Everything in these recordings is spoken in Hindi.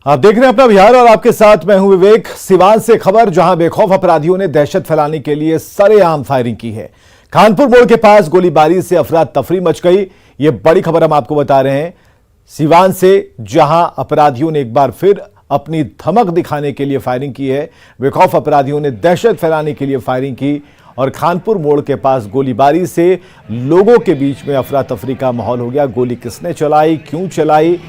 आप देख रहे हैं अपना बिहार और आपके साथ मैं हूं विवेक। सिवान से खबर, जहां बेखौफ अपराधियों ने दहशत फैलाने के लिए सरेआम फायरिंग की है। खानपुर मोड़ के पास गोलीबारी से अफरा तफरी मच गई। ये बड़ी खबर हम आपको बता रहे हैं सिवान से, जहां अपराधियों ने एक बार फिर अपनी धमक दिखाने के लिए फायरिंग की है। बेखौफ अपराधियों ने दहशत फैलाने के लिए फायरिंग की और खानपुर मोड़ के पास गोलीबारी से लोगों के बीच में अफरा तफरी का माहौल हो गया। गोली किसने चलाई, क्यों चलाई,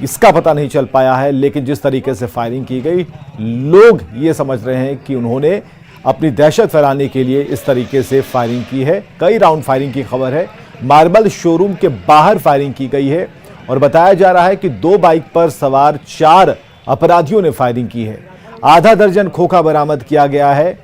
इसका पता नहीं चल पाया है, लेकिन जिस तरीके से फायरिंग की गई, लोग ये समझ रहे हैं कि उन्होंने अपनी दहशत फैलाने के लिए इस तरीके से फायरिंग की है। कई राउंड फायरिंग की खबर है। मार्बल शोरूम के बाहर फायरिंग की गई है और बताया जा रहा है कि 2 बाइक पर सवार 4 अपराधियों ने फायरिंग की है। आधा दर्जन खोखा बरामद किया गया है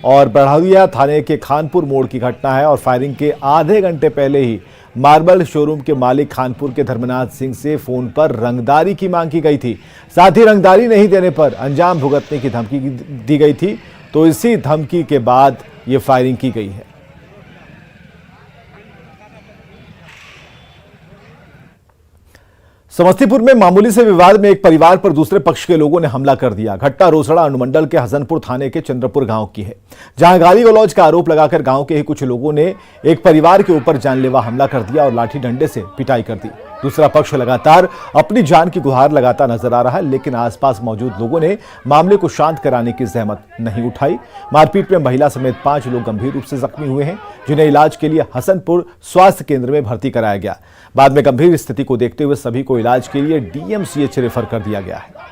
और बढ़ौलिया थाने के खानपुर मोड़ की घटना है और फायरिंग के आधे घंटे पहले ही मार्बल शोरूम के मालिक खानपुर के धर्मनाथ सिंह से फोन पर रंगदारी की मांग की गई थी। साथ ही रंगदारी नहीं देने पर अंजाम भुगतने की धमकी दी गई थी। तो इसी धमकी के बाद यह फायरिंग की गई है। समस्तीपुर में मामूली से विवाद में एक परिवार पर दूसरे पक्ष के लोगों ने हमला कर दिया। घटना रोसड़ा अनुमंडल के हसनपुर थाने के चंद्रपुर गांव की है, जहां गाली गलौज का आरोप लगाकर गांव के ही कुछ लोगों ने एक परिवार के ऊपर जानलेवा हमला कर दिया और लाठी डंडे से पिटाई कर दी। दूसरा पक्ष लगातार अपनी जान की गुहार लगाता नजर आ रहा है, लेकिन आसपास मौजूद लोगों ने मामले को शांत कराने की जहमत नहीं उठाई। मारपीट में महिला समेत 5 लोग गंभीर रूप से जख्मी हुए हैं, जिन्हें इलाज के लिए हसनपुर स्वास्थ्य केंद्र में भर्ती कराया गया। बाद में गंभीर स्थिति को देखते हुए सभी को इलाज के लिए डीएमसीएच रेफर कर दिया गया है।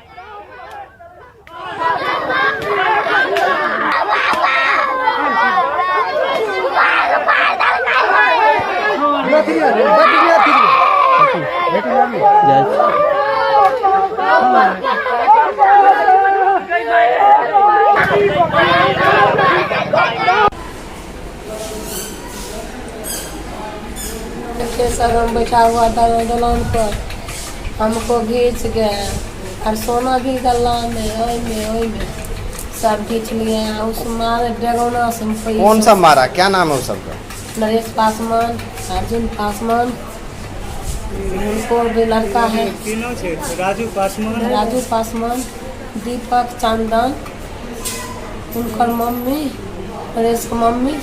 सब हम बैठा हुआ था दलान पर, हमको घींच गए और सोना भी गला में सब खींच लिए। उस मारे ड्रैगोना से कौन सा मारा, क्या नाम है उस सबका? नरेश पासवान, अर्जुन पासवान, उनको भी लड़का है राजू पासवान, दीपक चांदन, उनकर मम्मी, नरेश की मम्मी।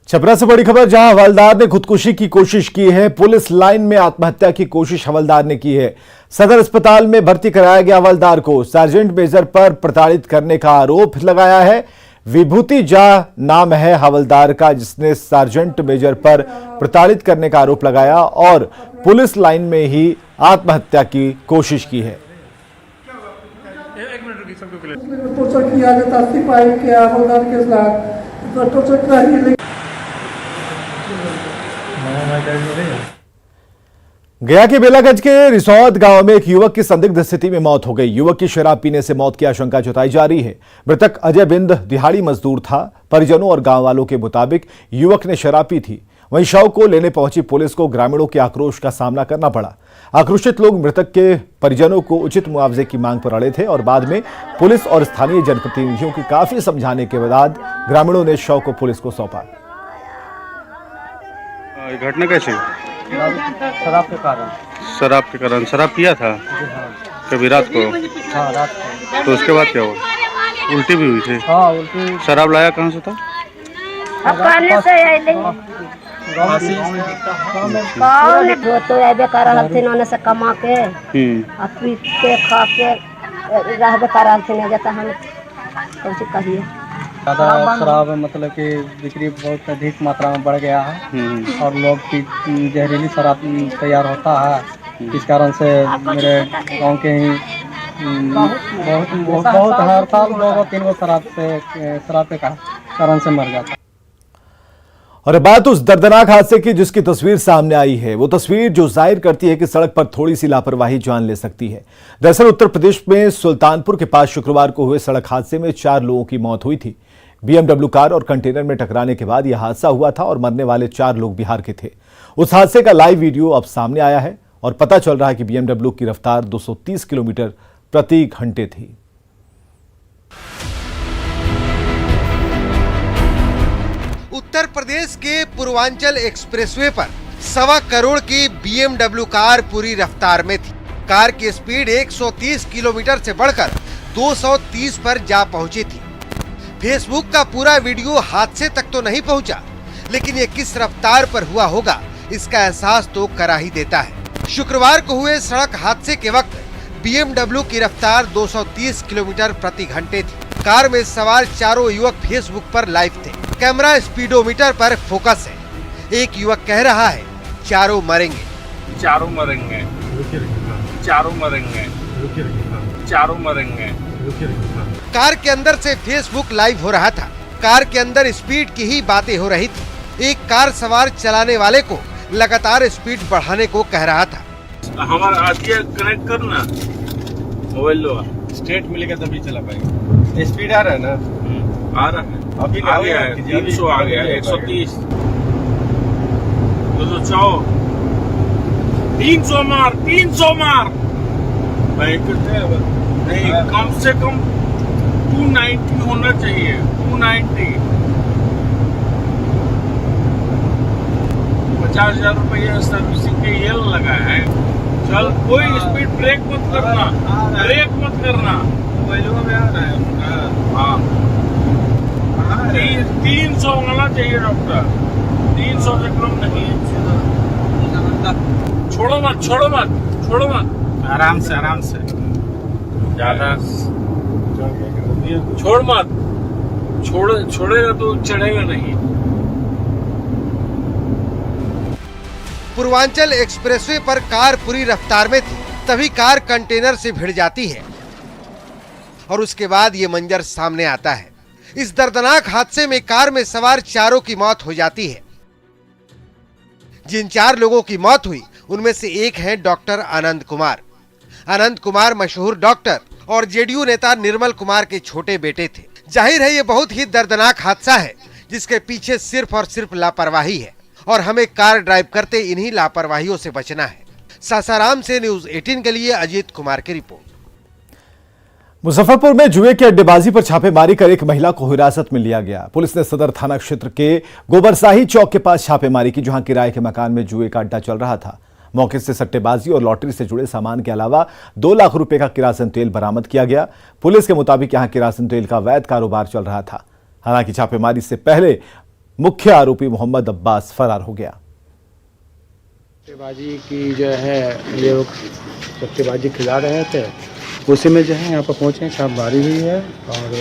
छपरा से बड़ी खबर, जहां हवलदार ने खुदकुशी की कोशिश की है। पुलिस लाइन में आत्महत्या की कोशिश हवलदार ने की है। सदर अस्पताल में भर्ती कराया गया हवलदार को सार्जेंट मेजर पर प्रताड़ित करने का आरोप लगाया है। विभूति झा नाम है हवलदार का, जिसने सार्जेंट मेजर पर प्रताड़ित करने का आरोप लगाया और पुलिस लाइन में ही आत्महत्या की कोशिश की है। गया के बेलागंज के रिसौद गांव में एक युवक की संदिग्ध स्थिति में मौत हो गई। युवक की शराब पीने से मौत की आशंका जताई जा रही है। मृतक अजय बिंद दिहाड़ी मजदूर था। परिजनों और गांव वालों के मुताबिक युवक ने शराब पी थी। वहीं शव को लेने पहुंची पुलिस को ग्रामीणों के आक्रोश का सामना करना पड़ा। आक्रोशित लोग मृतक के परिजनों को उचित मुआवजे की मांग पर अड़े थे और बाद में पुलिस और स्थानीय जनप्रतिनिधियों की काफी समझाने के बाद ग्रामीणों ने शव को पुलिस को सौंपा। घटना कैसे? शराब के कारण। शराब पिया था? कभी रात को? हाँ, रात को। तो उसके बाद क्या हुआ? उल्टी भी हुई थी? हाँ, उल्टी। शराब लाया कहाँ से था? तो ऐबे कर रहल थे ओने से कमा के आ पी के खा के रहबे कर रहल थे। जैसा हम कुछ कहिए, ज़्यादा शराब मतलब कि बिक्री बहुत अधिक मात्रा में बढ़ गया है और लोग की जहरीली शराब तैयार होता है। इस कारण से मेरे गांव के ही बहुत हर साल 2-3 शराब के कारण से मर जाता है। और बात उस दर्दनाक हादसे की जिसकी तस्वीर सामने आई है। वो तस्वीर जो जाहिर करती है कि सड़क पर थोड़ी सी लापरवाही जान ले सकती है। दरअसल उत्तर प्रदेश में सुल्तानपुर के पास शुक्रवार को हुए सड़क हादसे में 4 लोगों की मौत हुई थी। बीएमडब्ल्यू कार और कंटेनर में टकराने के बाद यह हादसा हुआ था और मरने वाले 4 लोग बिहार के थे। उस हादसे का लाइव वीडियो अब सामने आया है और पता चल रहा है कि बीएमडब्ल्यू की रफ्तार 230 किलोमीटर प्रति घंटे थी। उत्तर प्रदेश के पूर्वांचल एक्सप्रेसवे पर 1.25 करोड़ की बीएमडब्ल्यू कार पूरी रफ्तार में थी। कार की स्पीड 130 किलोमीटर से बढ़कर 230 पर जा पहुंची थी। फेसबुक का पूरा वीडियो हादसे तक तो नहीं पहुंचा, लेकिन ये किस रफ्तार पर हुआ होगा इसका एहसास तो करा ही देता है। शुक्रवार को हुए सड़क हादसे के वक्त BMW की रफ्तार 230 किलोमीटर प्रति घंटे थी। कार में सवार चारों युवक फेसबुक पर लाइव थे। कैमरा स्पीडोमीटर पर फोकस है। एक युवक कह रहा है, चारों मरेंगे, चारों मरेंगे, चारों मरेंगे, चारों मरेंगे। कार के अंदर से फेसबुक लाइव हो रहा था। कार के अंदर स्पीड की ही बातें हो रही थी। एक कार सवार चलाने वाले को लगातार स्पीड बढ़ाने को कह रहा था। हमारा आगे कनेक्ट करना मोबाइल लो, स्ट्रेट मिलेगा तभी चला पाएगा। स्पीड आ रहा है ना? आ रहा है, अभी आ गया है, 300 आ गया, 130, 204, 300 मार, 300 मार। नहीं करते हैं नहीं, कम से कम 290 होना चाहिए, 290। 50,000 रुपया सर्विसिंग के ये लगा है। चल, कोई स्पीड ब्रेक मत करना, ब्रेक मत करना। मोबाइलों में आ रहा है। हाँ, 300 होना चाहिए डॉक्टर, 300 से कम नहीं। छोड़ो मत, छोड़ो मत, छोड़ो मत, आराम से, आराम से। ज्यादा छोड़ मत, छोड़ेगा तो चढ़ेगा नहीं। पूर्वांचल एक्सप्रेसवे पर कार पूरी रफ्तार में थी, तभी कार कंटेनर से भिड़ जाती है और उसके बाद ये मंजर सामने आता है। इस दर्दनाक हादसे में कार में सवार चारों की मौत हो जाती है। जिन 4 लोगों की मौत हुई उनमें से एक हैं डॉक्टर आनंद कुमार। आनंद कुमार मशहूर डॉक्टर और जेडीयू नेता निर्मल कुमार के छोटे बेटे थे। जाहिर है ये बहुत ही दर्दनाक हादसा है जिसके पीछे सिर्फ और सिर्फ लापरवाही है और हमें कार ड्राइव करते इन्हीं लापरवाहियों से बचना है। सासाराम से न्यूज 18 के लिए अजीत कुमार की रिपोर्ट। मुजफ्फरपुर में जुए की अड्डेबाजी पर छापेमारी कर एक महिला को हिरासत में लिया गया। पुलिस ने सदर थाना क्षेत्र के गोबरसाही चौक के पास छापेमारी की, जहां किराए के मकान में जुए का अड्डा चल रहा था। मौके से सट्टेबाजी और लॉटरी से जुड़े सामान के अलावा 2 लाख रुपए का किरासन तेल बरामद किया गया। पुलिस के मुताबिक यहां किरासन तेल का अवैध कारोबार चल रहा था। हालांकि छापेमारी से पहले मुख्य आरोपी मोहम्मद अब्बास फरार हो गया। सट्टेबाजी की जो है ये लोग सट्टेबाजी खिला रहे थे, उसी में जो है यहाँ पर पहुँचे, छापेमारी हुई है और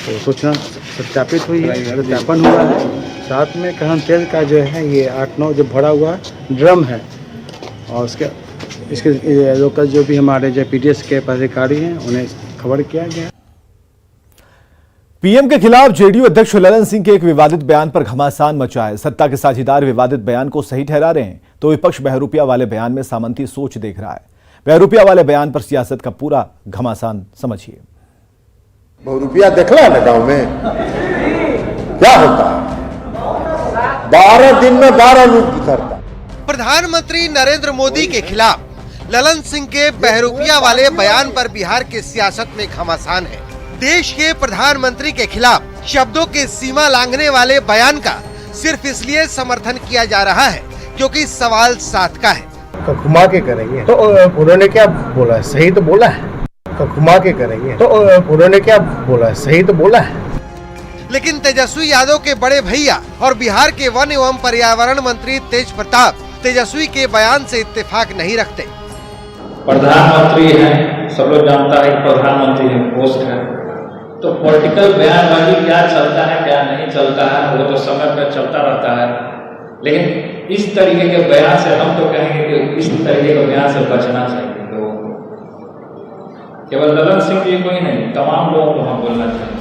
तो सूचना सत्यापित हुई है, सत्यापन हुआ है। साथ में किरासन तेल का जो है ये 8-9 जो भरा हुआ ड्रम है और इसके लोकल जो भी हमारे जो पीडीएस के पदाधिकारी हैं उन्हें खबर किया गया। पीएम के खिलाफ जेडीयू अध्यक्ष ललन सिंह के एक विवादित बयान पर घमासान मचा है। सत्ता के साझेदार विवादित बयान को सही ठहरा रहे हैं तो विपक्ष बहरूपिया वाले बयान में सामंती सोच देख रहा है। बहरूपिया वाले बयान पर सियासत का पूरा घमासान समझिए। बहरूपिया देखला ना गांव में क्या होता है, 12 दिन में 12 लूट बिखरता। प्रधानमंत्री नरेंद्र मोदी के खिलाफ ललन सिंह के बहरूपिया वाले बयान पर बिहार के सियासत में घमासान है। देश के प्रधानमंत्री के खिलाफ शब्दों के सीमा लांघने वाले बयान का सिर्फ इसलिए समर्थन किया जा रहा है क्योंकि सवाल साथ का है। घुमा के करेंगे तो उन्होंने क्या बोला है, सही तो बोला है। घुमा के करेंगे तो उन्होंने क्या बोला है, सही तो बोला है। लेकिन तेजस्वी यादव के बड़े भैया और बिहार के वन एवं पर्यावरण मंत्री तेज प्रताप तेजस्वी के बयान से इत्तेफाक नहीं रखते। प्रधानमंत्री हैं, सब लोग जानता है कि प्रधानमंत्री पोस्ट है, तो पॉलिटिकल बयानबाजी क्या चलता है क्या नहीं चलता है वो तो समय पर चलता रहता है, लेकिन इस तरीके के बयान से हम तो कहेंगे कि इस तरीके के बयान से बचना चाहिए। तो केवल ललन सिंह जी को ही नहीं, तमाम लोगों को हम बोलना चाहिए।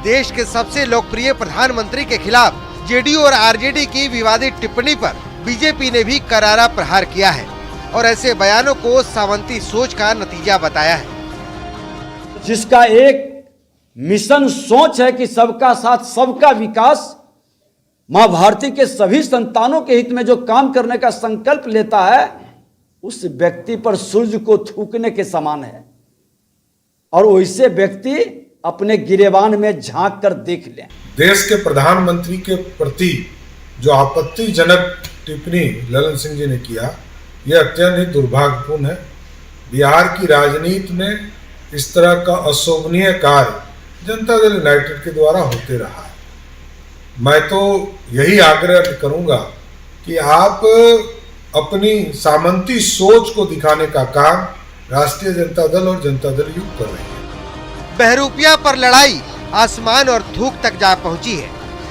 देश के सबसे लोकप्रिय प्रधानमंत्री के खिलाफ जेडीयू और आरजेडी की विवादित टिप्पणी पर बीजेपी ने भी करारा प्रहार किया है और ऐसे बयानों को सावंती सोच का नतीजा बताया है। जिसका एक मिशन सोच है कि सबका साथ सबका विकास, मां भारती के सभी संतानों के हित में जो काम करने का संकल्प लेता है उस व्यक्ति पर सूर्य को थूकने के समान है और वैसे व्यक्ति अपने गिरेबान में झांक कर देख लें। देश के प्रधानमंत्री के प्रति जो आपत्तिजनक टिप्पणी ललन सिंह जी ने किया, यह अत्यंत ही दुर्भाग्यपूर्ण है बिहार की राजनीति में इस तरह का अशोभनीय कार्य जनता दल यूनाइटेड के द्वारा होते रहा है। मैं तो यही आग्रह करूंगा कि आप अपनी सामंती सोच को दिखाने का काम राष्ट्रीय जनता दल और जनता दल युग कर रहे हैं। बहरूपिया पर लड़ाई आसमान और धूप तक जा पहुंची है।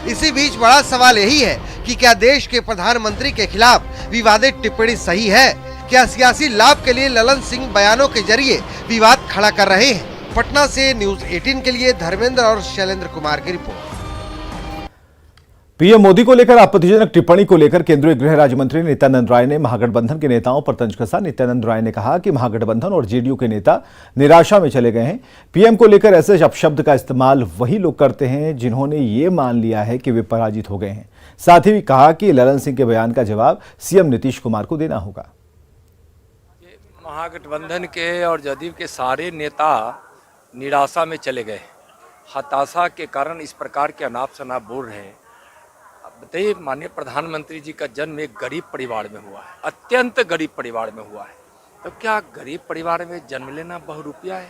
इसी बीच बड़ा सवाल यही है कि क्या देश के प्रधानमंत्री के खिलाफ विवादित टिप्पणी सही है? क्या सियासी लाभ के लिए ललन सिंह बयानों के जरिए विवाद खड़ा कर रहे हैं? पटना से न्यूज़ 18 के लिए धर्मेंद्र और शैलेंद्र कुमार की रिपोर्ट। पीएम मोदी को लेकर आपत्तिजनक टिप्पणी को लेकर केंद्रीय गृह राज्य मंत्री नित्यानंद राय ने महागठबंधन के नेताओं पर तंज कसा। नित्यानंद राय ने कहा कि महागठबंधन और जेडीयू के नेता निराशा में चले गए हैं। पीएम को लेकर ऐसे अपशब्द का इस्तेमाल वही लोग करते हैं जिन्होंने ये मान लिया है कि वे पराजित हो गए हैं। साथ ही कहा कि ललन सिंह के बयान का जवाब सीएम नीतीश कुमार को देना होगा। महागठबंधन के और जदयू के सारे नेता निराशा में चले गए, हताशा के कारण इस प्रकार के अनाप शनाप बोल रहे हैं। बताइए, माननीय प्रधानमंत्री जी का जन्म एक गरीब परिवार में हुआ है, अत्यंत गरीब परिवार में हुआ है। तो क्या गरीब परिवार में जन्म लेना बहुरूपिया है?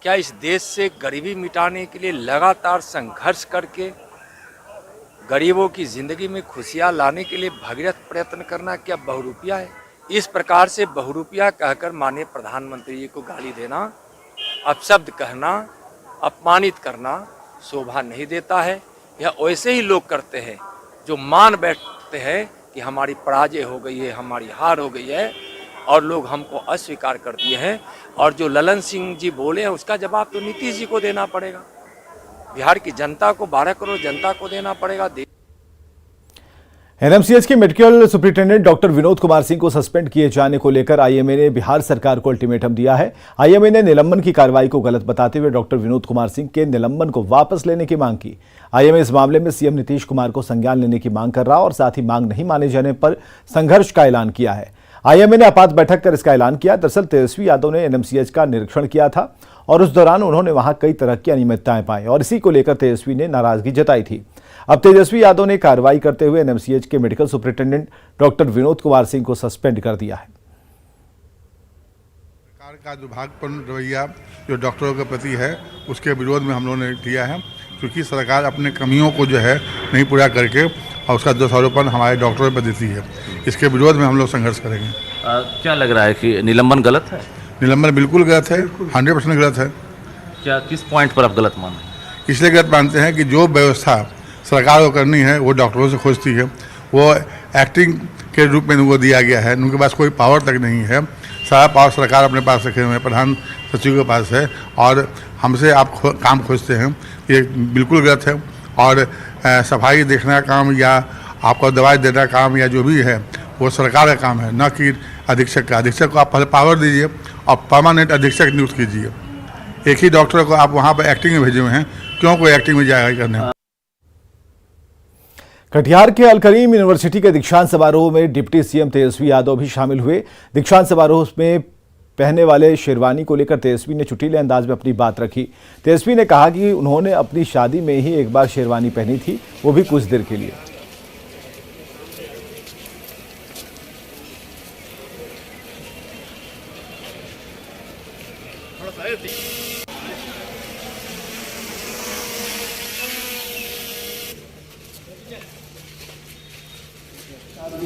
क्या इस देश से गरीबी मिटाने के लिए लगातार संघर्ष करके गरीबों की जिंदगी में खुशियां लाने के लिए भगीरथ प्रयत्न करना क्या बहुरूपिया है? इस प्रकार से बहुरूपिया कहकर माननीय प्रधानमंत्री जी को गाली देना, अपशब्द कहना, अपमानित करना शोभा नहीं देता है। यह वैसे ही लोग करते हैं जो मान बैठते हैं कि हमारी पराजय हो गई है, हमारी हार हो गई है और लोग हमको अस्वीकार कर दिए हैं। और जो ललन सिंह जी बोले हैं उसका जवाब तो नीतीश जी को देना पड़ेगा, बिहार की जनता को, 12 करोड़ जनता को देना पड़ेगा। एनएमसीएच के medical superintendent doctor Vinod Kumar Singh को सस्पेंड किए जाने को लेकर आईएमए ने बिहार सरकार को अल्टीमेटम दिया है। आईएमए ने निलंबन की कार्रवाई को गलत बताते हुए डॉक्टर विनोद कुमार सिंह के निलंबन को वापस लेने की मांग की। आईएमए इस मामले में सीएम नीतीश कुमार को संज्ञान लेने की मांग कर रहा और साथ ही मांग नहीं माने जाने पर संघर्ष का ऐलान किया है। आईएमए ने आपात बैठक कर इसका ऐलान किया। दरअसल तेजस्वी यादव ने एनएमसीएच का निरीक्षण किया था और उस दौरान उन्होंने वहां कई तरह की अनियमितताएं पाई और इसी को लेकर तेजस्वी ने नाराजगी जताई थी। अब तेजस्वी यादव ने कार्रवाई करते हुए एनएमसीएच के medical superintendent doctor Vinod Kumar Singh को सस्पेंड कर दिया है। सरकार का दुर्भाग्यपूर्ण रवैया जो डॉक्टरों के प्रति है उसके विरोध में हम लोगों ने किया है, क्योंकि सरकार अपने कमियों को जो है नहीं पूरा करके और उसका दोषारोपण हमारे डॉक्टरों पर देती है। इसके विरोध में हम लोग संघर्ष करेंगे। क्या लग रहा है कि निलंबन गलत है? निलंबन बिल्कुल गलत है, 100% गलत है। क्या किस पॉइंट पर आप गलत मानते हैं? इसलिए गलत मानते हैं कि जो व्यवस्था सरकार को करनी है वो डॉक्टरों से खोजती है, वो एक्टिंग के रूप में उनको दिया गया है, उनके पास कोई पावर तक नहीं है। सारा पावर सरकार अपने पास रखे हुए हैं, प्रधान सचिव के पास है और हमसे आप काम खोजते हैं, ये बिल्कुल गलत है। और सफाई देखना काम या आपको दवाई देना काम या जो भी है वो सरकार का काम है, न कि अधीक्षक का। अधीक्षक को आप पहले पावर दीजिए और परमानेंट अधीक्षक नियुक्त कीजिए। एक ही डॉक्टर को आप वहाँ पर एक्टिंग में भेजे हुए हैं, क्यों कोई एक्टिंग में जाएगा करने? कटिहार के अल करीम यूनिवर्सिटी के दीक्षांत समारोह में डिप्टी सीएम तेजस्वी यादव भी शामिल हुए। दीक्षांत समारोह में पहने वाले शेरवानी को लेकर तेजस्वी ने चुटीले अंदाज में अपनी बात रखी। तेजस्वी ने कहा कि उन्होंने अपनी शादी में ही एक बार शेरवानी पहनी थी, वो भी कुछ देर के लिए।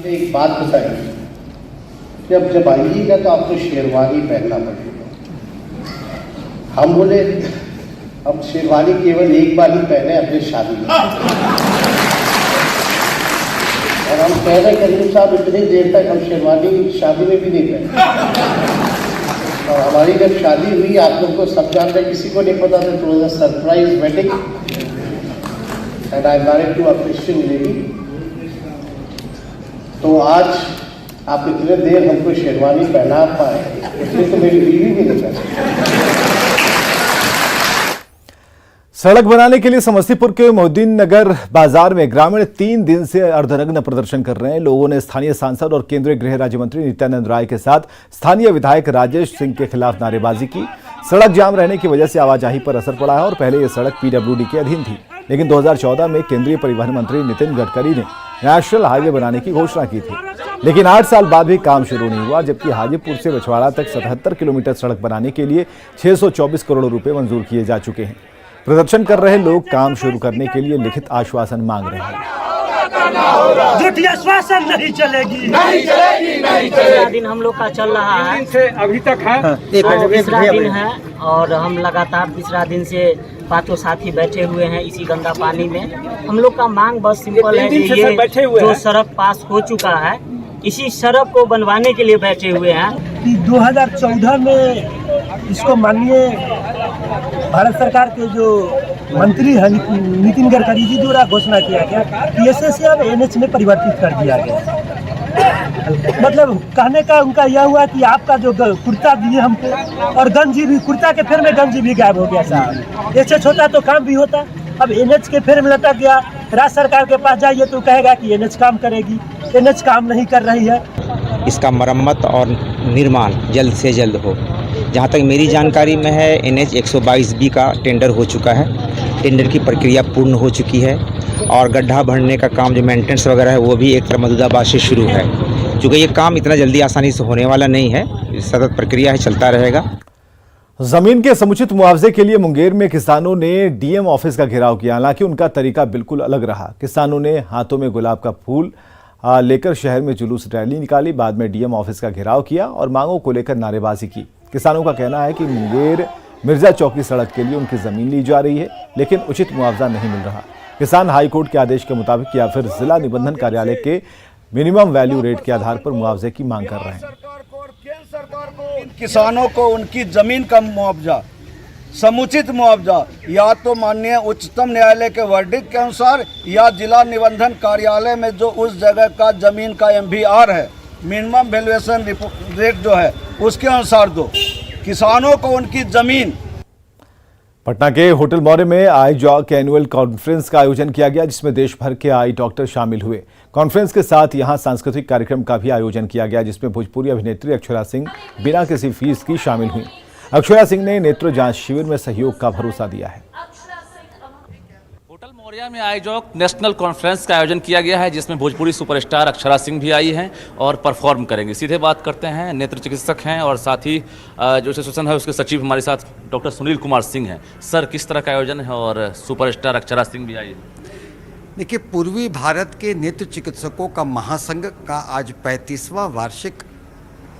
एक बात बताइए, जब आइएगा तो आपको शेरवानी पहनना पड़ेगा। हम बोले अब शेरवानी केवल एक बार ही पहने अपनी शादी में, और हम कह रहे करीम साहब इतनी देर तक हम शेरवानी शादी में भी नहीं पहने। और हमारी जब शादी हुई, आप लोग को सब जानते हैं, किसी को नहीं पता था, it was a surprise wedding and I married to a Christian lady. तो आज आप इतने देर हमको शेरवानी पहना पाए, इसलिए तो मेरी बीवी भी नहीं पहनी। सड़क बनाने के लिए समस्तीपुर के मोहद्दीन नगर बाजार में ग्रामीण 3 दिन से अर्धनग्न प्रदर्शन कर रहे हैं। लोगों ने स्थानीय सांसद और केंद्रीय गृह राज्य मंत्री नित्यानंद राय के साथ स्थानीय विधायक राजेश सिंह के खिलाफ नारेबाजी की। सड़क जाम रहने की वजह से आवाजाही पर असर पड़ा है और पहले यह सड़क पीडब्ल्यूडी के अधीन थी, लेकिन 2014 में केंद्रीय परिवहन मंत्री नितिन गडकरी ने नेशनल हाईवे बनाने की घोषणा की थी। लेकिन 8 साल बाद भी काम शुरू नहीं हुआ, जबकि हाजीपुर से बछवाड़ा तक 77 किलोमीटर सड़क बनाने के लिए 624 करोड़ रुपए मंजूर किए जा चुके हैं। प्रदर्शन कर रहे लोग काम शुरू करने के लिए लिखित आश्वासन मांग रहे हैं। झूठी आश्वासन नहीं चलेगी, दिन हम लोग का चल रहा है, से अभी तक है तीसरा दिन है और हम लगातार तीसरा दिन से 5 साथी बैठे हुए हैं इसी गंदा पानी में। हम लोग का मांग बस सिंपल है कि ये जो सड़क पास हो चुका है इसी सड़क को बनवाने के लिए बैठे हुए हैं। कि 2014 में इसको माननीय भारत सरकार के जो मंत्री है नितिन गडकरी जी द्वारा घोषणा किया गया कि ऐसे से अब NH में परिवर्तित कर दिया गया। मतलब कहने का उनका यह हुआ कि आपका जो कुर्ता दिए हमको और गंजी भी, कुर्ता के फेर में गंजी भी गायब हो गया साहब। ऐसे छोटा तो काम भी होता, अब NH के फेर में लटक गया। राज्य सरकार के पास जाइए तो कहेगा कि NH काम करेगी, NH काम नहीं कर रही है। इसका मरम्मत और निर्माण जल्द से जल्द हो। जहाँ तक मेरी जानकारी में है NH 122B का टेंडर हो चुका है, टेंडर की प्रक्रिया पूर्ण हो चुकी है और गड्ढा भरने का काम जो मेंटेनेंस वगैरह है वो भी एक तरह मदुदाबाद से शुरू है। क्योंकि ये काम इतना जल्दी आसानी से होने वाला नहीं है, सतत प्रक्रिया है, चलता रहेगा। जमीन के समुचित मुआवजे के लिए मुंगेर में किसानों ने DM ऑफिस का घेराव किया। हालांकि उनका तरीका बिल्कुल अलग रहा। किसानों ने हाथों में गुलाब का फूल लेकर शहर में जुलूस रैली निकाली, बाद में DM ऑफिस का घेराव किया और मांगों को लेकर नारेबाजी की। किसानों का कहना है कि मुंगेर मिर्जा चौकी सड़क के लिए उनकी जमीन ली जा रही है, लेकिन उचित मुआवजा नहीं मिल रहा। किसान हाईकोर्ट के आदेश के मुताबिक या फिर जिला निबंधन कार्यालय के मिनिमम वैल्यू रेट के आधार पर मुआवजे की मांग कर रहे हैं। किसानों को उनकी जमीन का मुआवजा, समुचित मुआवजा या तो माननीय उच्चतम न्यायालय के वर्डिक्ट के अनुसार या जिला निबंधन कार्यालय में जो उस जगह का जमीन का MVR है, मिनिमम वैल्यूएशन रेट जो है, उसके अनुसार दो। किसानों को उनकी जमीन। पटना के होटल मौर्य में आई जॉक एनुअल कॉन्फ्रेंस का आयोजन किया गया, जिसमें देश भर के आई डॉक्टर शामिल हुए। कॉन्फ्रेंस के साथ यहां सांस्कृतिक कार्यक्रम का भी आयोजन किया गया, जिसमें भोजपुरी अभिनेत्री अक्षरा सिंह बिना किसी फीस की शामिल हुई। अक्षरा सिंह ने नेत्र जांच शिविर में सहयोग का भरोसा दिया है। होटल मौर्या में आयोजक नेशनल कॉन्फ्रेंस का आयोजन किया गया है, जिसमें भोजपुरी सुपरस्टार अक्षरा सिंह भी आई हैं और परफॉर्म करेंगे। सीधे बात करते हैं, नेत्र चिकित्सक हैं और साथ ही जो एसोसिएशन है उसके सचिव हमारे साथ डॉक्टर सुनील कुमार सिंह हैं। सर, किस तरह का आयोजन है और सुपरस्टार अक्षरा सिंह भी आई है? देखिए, पूर्वी भारत के नेत्र चिकित्सकों का महासंघ का आज 35वां वार्षिक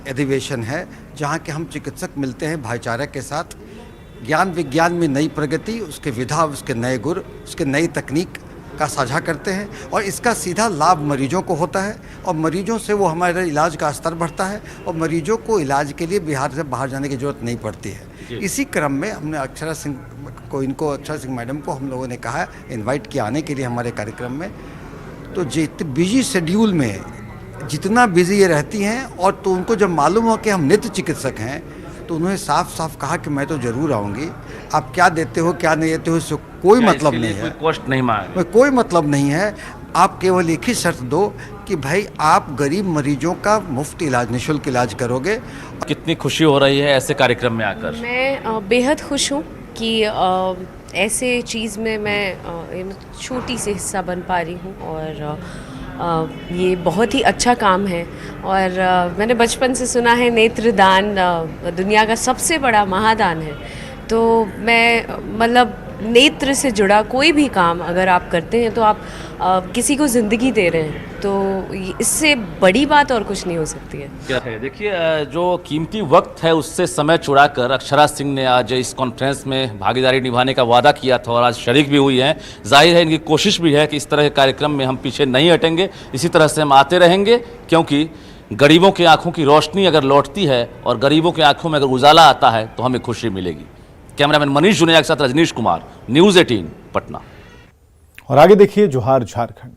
अधिवेशन है, जहाँ के हम चिकित्सक मिलते हैं भाईचारे के साथ। ज्ञान विज्ञान में नई प्रगति, उसके विधा, उसके नए गुर, उसके नई तकनीक का साझा करते हैं और इसका सीधा लाभ मरीजों को होता है और मरीजों से वो हमारे इलाज का स्तर बढ़ता है और मरीजों को इलाज के लिए बिहार से बाहर जाने की ज़रूरत नहीं पड़ती है। इसी क्रम में हमने अक्षरा सिंह मैडम को हम लोगों ने कहा, इनवाइट किया आने के लिए हमारे कार्यक्रम में। तो बिजी शेड्यूल में जितना बिजी ये रहती हैं और तो उनको जब मालूम हो कि हम नेत्र चिकित्सक हैं तो उन्होंने साफ साफ कहा कि मैं तो ज़रूर आऊँगी। आप क्या देते हो क्या नहीं देते हो इससे कोई मतलब नहीं है, कोई कॉस्ट नहीं मांगे, कोई मतलब नहीं है। आप केवल एक ही शर्त दो कि भाई आप गरीब मरीजों का मुफ्त इलाज, निःशुल्क इलाज करोगे। कितनी खुशी हो रही है ऐसे कार्यक्रम में आकर? मैं बेहद खुश हूँ कि ऐसे चीज़ में मैं छोटी सी हिस्सा बन पा रही हूँ और ये बहुत ही अच्छा काम है। और मैंने बचपन से सुना है नेत्रदान दुनिया का सबसे बड़ा महादान है। तो मैं मतलब नेत्र से जुड़ा कोई भी काम अगर आप करते हैं तो आप किसी को ज़िंदगी दे रहे हैं, तो इससे बड़ी बात और कुछ नहीं हो सकती है। क्या है, देखिए जो कीमती वक्त है उससे समय छुड़ाकर अक्षरा सिंह ने आज इस कॉन्फ्रेंस में भागीदारी निभाने का वादा किया था और आज शरीक भी हुई हैं। जाहिर है इनकी कोशिश भी है कि इस तरह के कार्यक्रम में हम पीछे नहीं हटेंगे, इसी तरह से हम आते रहेंगे, क्योंकि गरीबों की आंखों की रोशनी अगर लौटती है और गरीबों की आंखों में अगर उजाला आता है तो हमें खुशी मिलेगी। कैमरामैन मनीष जुनेजा के साथ रजनीश कुमार, न्यूज़ 18 पटना। और आगे देखिए जोहार झारखंड।